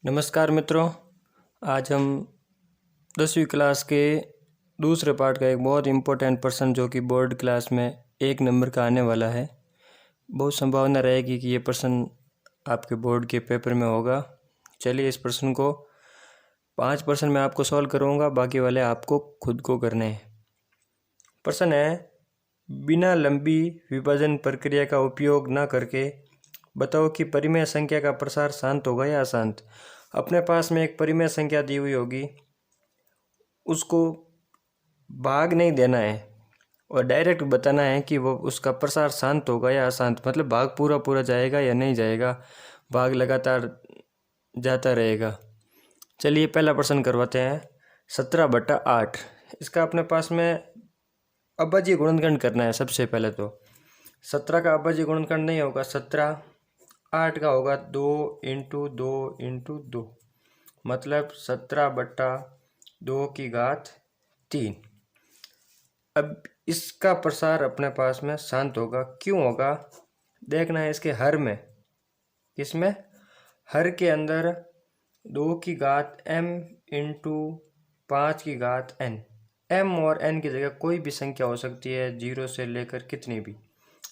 नमस्कार मित्रों, आज हम 10वीं क्लास के दूसरे पार्ट का एक बहुत इम्पोर्टेंट प्रश्न जो कि बोर्ड क्लास में 1 नंबर का आने वाला है। बहुत संभावना रहेगी कि ये प्रश्न आपके बोर्ड के पेपर में होगा। चलिए इस प्रश्न को 5 प्रश्न मैं आपको सॉल्व करूँगा, बाकी वाले आपको खुद को करने हैं। प्रश्न है, बिना लंबी विभाजन प्रक्रिया का उपयोग न करके बताओ कि परिमेय संख्या का प्रसार शांत होगा या अशांत। अपने पास में एक परिमेय संख्या दी हुई होगी, उसको भाग नहीं देना है और डायरेक्ट बताना है कि वो उसका प्रसार शांत होगा या अशांत, मतलब भाग पूरा पूरा जाएगा या नहीं जाएगा, भाग लगातार जाता रहेगा। चलिए पहला प्रश्न करवाते हैं। 17/8 इसका अपने पास में अभाज्य गुणनखंड करना है। सबसे पहले तो 17 का अभाज्य गुणनखंड नहीं होगा 17, 8 का होगा 2 × 2 × 2, मतलब 17/2 अब इसका प्रसार अपने पास में शांत होगा। क्यों होगा देखना है इसके हर में। इसमें हर के अंदर 2m × 5n, m और n की जगह कोई भी संख्या हो सकती है, 0 से लेकर कितनी भी।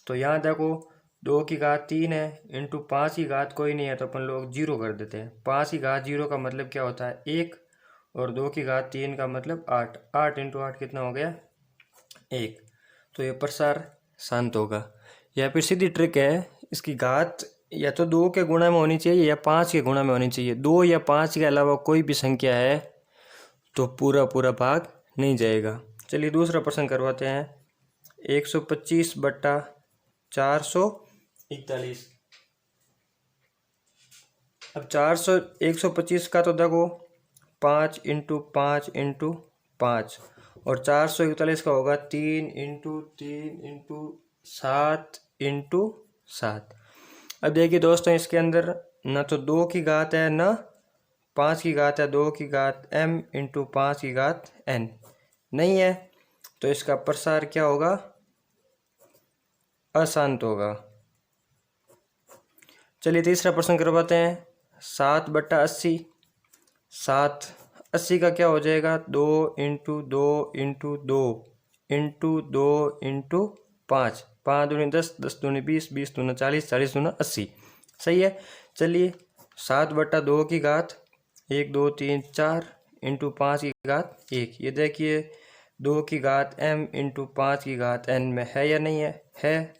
तो यहाँ देखो 2⁻³ है, इंटू 5 कोई नहीं है तो अपन लोग 0 कर देते हैं। 5⁻0 का मतलब क्या होता है 1, और 2⁻3 का मतलब 8। 8 × 8 कितना हो गया 1। तो ये प्रसार शांत होगा। या फिर सीधी ट्रिक है, इसकी घात या तो 2 के गुणा में होनी चाहिए या 5 के गुणा में होनी चाहिए। 2 या 5 के अलावा कोई भी संख्या है तो पूरा पूरा भाग नहीं जाएगा। चलिए दूसरा प्रश्न करवाते हैं। 125/441। अब 125 का तो देखो 5 × 5 × 5, और 441 का होगा 3 × 3 × 7 × 7। अब देखिए दोस्तों, इसके अंदर न तो 2 की घात है न 5 की घात है। 2 की घात m × 5 की घात n नहीं है, तो इसका प्रसार क्या होगा अशांत होगा। चलिए तीसरा प्रश्न करवाते हैं। 7/80। 7/80 का क्या हो जाएगा 2 × 2 × 2 × 2 × 5। 5 दूनी 10, 10 दूनी 20, 20 दूना 40, 40 दूना 80। सही है। चलिए 7/2 की घात 1 2 3 4 × 5 की घात 1। ये देखिए 2 की घात m × 5 की घात n में है या नहीं है,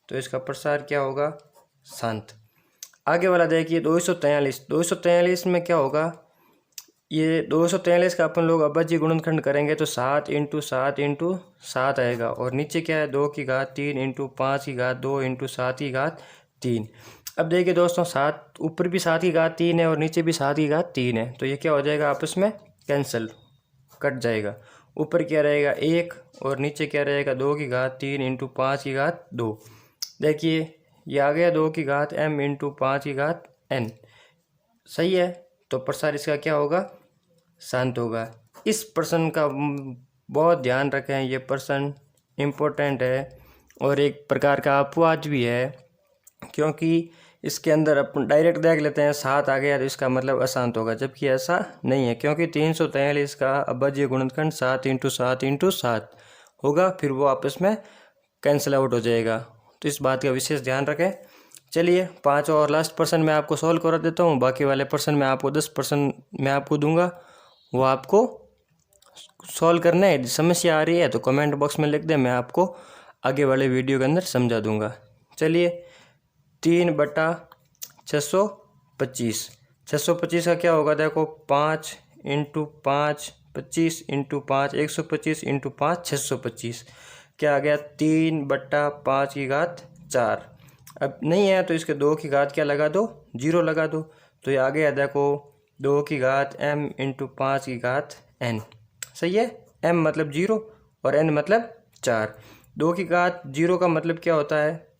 तो इसका प्रसार क्या होगा शांत। आगे वाला देखिए 243। 243 में क्या होगा, ये 243 का अपन लोग अभाज्य गुणनखंड करेंगे तो 7 × 7 × 7 आएगा, और नीचे क्या है 2 की घात 3 × 5 की घात 2 × 7 की घात 3। अब देखिए दोस्तों, 7 ऊपर भी 7 की घात 3 है और नीचे भी 7 की घात 3 है, तो ये क्या हो जाएगा आपस में कैंसिल, कट जाएगा। ऊपर क्या रहेगा 1 और नीचे क्या रहेगा 2 की घात 3 × 5 की घात 2। देखिए ये आ गया 2 की घात m × 5 की घात n। सही है, तो प्रसार इसका क्या होगा शांत होगा। इस प्रश्न का बहुत ध्यान रखें, ये प्रश्न इम्पोर्टेंट है और एक प्रकार का अपवाद भी है, क्योंकि इसके अंदर अपन डायरेक्ट देख लेते हैं 7 आ गया तो इसका मतलब अशांत होगा, जबकि ऐसा नहीं है, क्योंकि 343 का अभाज्य गुणनखंड 7 × 7 × 7 होगा, फिर वो आपस में कैंसिल आउट हो जाएगा। तो इस बात का विशेष ध्यान रखें। चलिए 5 और लास्ट प्रश्न मैं आपको सॉल्व करा देता हूँ। बाकी वाले प्रश्न मैं आपको 10 प्रश्न मैं आपको दूंगा, वो आपको सॉल्व करना है। समस्या आ रही है तो कमेंट बॉक्स में लिख दें, मैं आपको आगे वाले वीडियो के अंदर समझा दूंगा। चलिए 3/625। 625 का क्या होगा देखो 5 × 5 25 × 5 125 × 5 625। क्या आ गया 3/5 की घात 4। अब नहीं है तो इसके 2 की घात क्या लगा दो 0 लगा दो, तो ये आ गया देखो 2 की घात m × 5 की घात n। सही है, m मतलब 0 और n मतलब 4। 2 की घात 0 का मतलब क्या होता है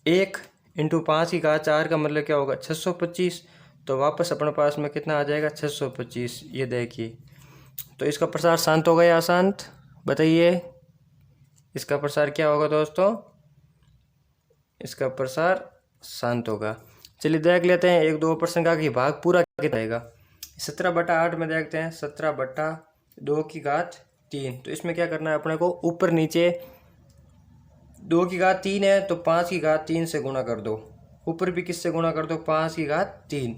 1 × 5 की घात 4 का मतलब क्या होगा 625। तो वापस अपने पास में कितना आ जाएगा 625। ये देखिए, तो इसका प्रसार शांत होगा या अशांत, बताइए। इसका प्रसार क्या होगा दोस्तों, इसका प्रसार शांत होगा। चलिए देख लेते हैं 1/2% का कि भाग पूरा कितना रहेगा। 17/8 में देखते हैं 17/2 तो इसमें क्या करना है अपने को, ऊपर नीचे 2 की घात 3 है तो 5 की घात 3 से गुणा कर दो, ऊपर भी किससे गुणा कर दो 5 की घात 3।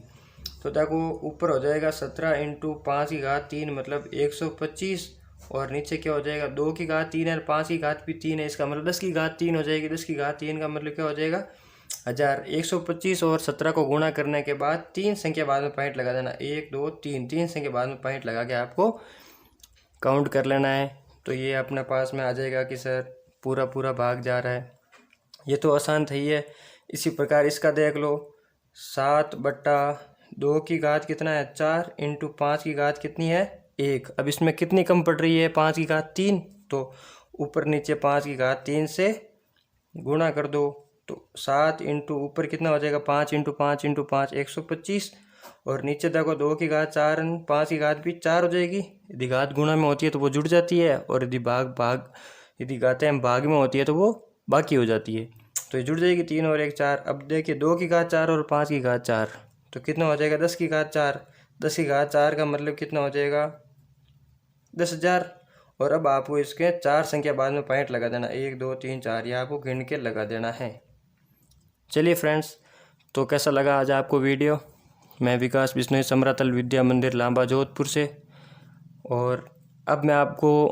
तो देखो ऊपर हो जाएगा 17 × 5 की घात 3 मतलब 125 और नीचे क्या हो जाएगा 2 की घात 3 है 5 की घात भी 3 है, इसका मतलब 10 की घात 3 हो जाएगी। 10 की घात 3 का मतलब क्या हो जाएगा 1000। 125 और 17 को गुणा करने के बाद 3 संख्या बाद में पॉइंट लगा देना, 1 2 3, 3 संख्या बाद में पॉइंट लगा के आपको काउंट कर लेना है। तो ये अपने पास में आ जाएगा कि सर पूरा पूरा भाग जा रहा है। ये तो आसान था ही है। इसी प्रकार इसका देख लो 7/2 की घात कितना है 4 × 5 की घात कितनी है 1। अब इसमें कितनी कम पड़ रही है 5 की घात 3, तो ऊपर नीचे 5 की घात 3 से गुणा कर दो। तो 7 × ऊपर कितना हो जाएगा 5 × 5 × 5 125 और नीचे देखो 2 की घात 4 5 की घात भी 4 हो जाएगी। यदि घात गुणा में होती है तो वो जुड़ जाती है और यदि यदि घातें भाग में होती है तो वो बाकी हो जाती है। तो ये जुड़ जाएगी 3 और 1 4। अब देखिए 2 की घात 4 और 5 की घात 4 तो कितना हो जाएगा 10 की घात 4। 10 की घात 4 का मतलब कितना हो जाएगा 10,000। और अब आपको इसके 4 संख्या बाद में पॉइंट लगा देना 1 2 3 4, ये आपको गिन के लगा देना है। चलिए फ्रेंड्स, तो कैसा लगा आज आपको वीडियो। मैं विकास बिश्नोई समरातल विद्या मंदिर लांबा जोधपुर से, और अब मैं आपको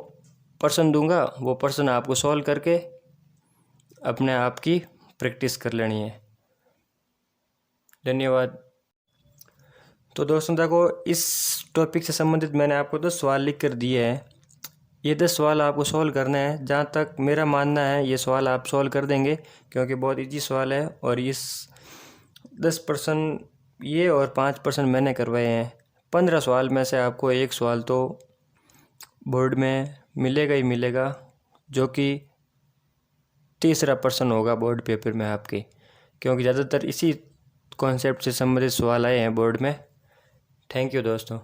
प्रश्न दूंगा, वो प्रश्न आपको सॉल्व करके अपने आप की प्रैक्टिस कर लेनी है। धन्यवाद। तो दोस्तों देखो इस टॉपिक से संबंधित मैंने आपको 10 सवाल लिख कर दिए हैं। ये 10 सवाल आपको सॉल्व करने हैं। जहाँ तक मेरा मानना है ये सवाल आप सॉल्व कर देंगे क्योंकि बहुत इजी सवाल है और इस 10% ये और 5% मैंने करवाए हैं। 15 सवाल में से आपको एक सवाल तो बोर्ड में मिलेगा ही मिलेगा, जो कि तीसरा प्रश्न होगा बोर्ड पेपर में आपके, क्योंकि ज़्यादातर इसी कॉन्सेप्ट से संबंधित सवाल आए हैं बोर्ड में। थैंक यू दोस्तों।